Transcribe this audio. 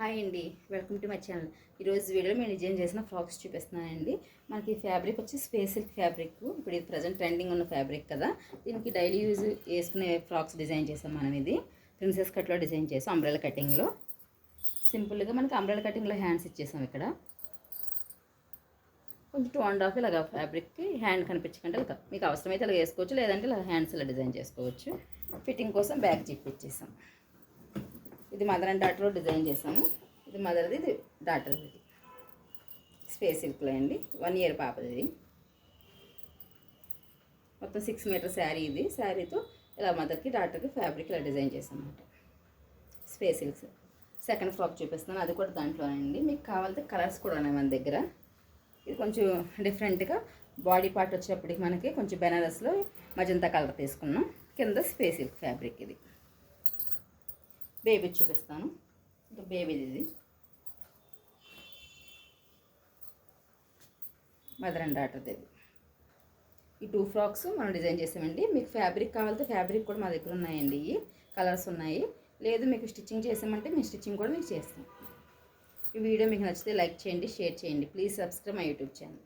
Hi అండి, welcome to my channel. ఈరోజు వీడియోలో మేము డిజైన్ చేసిన ఫ్రాక్స్ చూపిస్తున్నానండి. మనకి ఫ్యాబ్రిక్ వచ్చి స్పేస్ సిల్క్ ఫ్యాబ్రిక్. ఇప్పుడు ఇది ప్రజెంట్ ట్రెండింగ్ ఉన్న ఫ్యాబ్రిక్ కదా, దీనికి డైలీ యూజ్ వేసుకునే ఫ్రాక్స్ డిజైన్ చేసాం మనం. ఇది ప్రిన్సెస్ కట్లో డిజైన్ చేసాం, అంబ్రెలా కటింగ్లో. సింపుల్గా మనకి అంబ్రెలా కటింగ్లో హ్యాండ్స్ ఇచ్చేసాం. ఇక్కడ కొంచెం 2.5 ఇలాగా ఫ్యాబ్రిక్కి హ్యాండ్ కనిపించకుండా ఇలా మీకు అవసరమైతే ఇలా వేసుకోవచ్చు, లేదంటే ఇలా హ్యాండ్స్ ఇలా డిజైన్ చేసుకోవచ్చు. ఫిట్టింగ్ కోసం బ్యాక్ జిప్ ఇచ్చేసాం. ఇది మదర్ అండ్ డాటర్లో డిజైన్ చేసాము. ఇది మదర్ది, ఇది డాటర్ది. స్పేస్ సిల్క్లో అండి, 1 ఇయర్ పాపది. ఇది మొత్తం 6 మీటర్ శారీ. ఇది శారీతో ఇలా మదర్కి డాటర్కి ఫ్యాబ్రిక్ ఇలా డిజైన్ చేసాం అన్నమాట. Space silks. సెకండ్ ఫ్రాక్ చూపిస్తున్నాను, అది కూడా దాంట్లోనండి. మీకు కావాలంటే కలర్స్ కూడా ఉన్నాయి మన దగ్గర. ఇది కొంచెం డిఫరెంట్గా బాడీ పార్ట్ వచ్చేటప్పటికి మనకి కొంచెం బెనారస్లో మజంతా కలర్ తీసుకున్నాం. కింద స్పేస్ సిల్క్ ఫ్యాబ్రిక్. ఇది బేబీ చూపిస్తాను. ఇంకా బేబీది ఇది మదర్ అండ్ డాటర్ది. ఇది ఈ 2 ఫ్రాక్స్ మనం డిజైన్ చేసామండి. మీకు ఫ్యాబ్రిక్ కావాలంటే ఫ్యాబ్రిక్ కూడా మా దగ్గర ఉన్నాయండి. ఈ కలర్స్ ఉన్నాయి. లేదు మీకు స్టిచ్చింగ్ చేసామంటే మేము స్టిచ్చింగ్ కూడా మీకు చేస్తాం. ఈ వీడియో మీకు నచ్చితే లైక్ చేయండి, షేర్ చేయండి. Please subscribe my YouTube channel.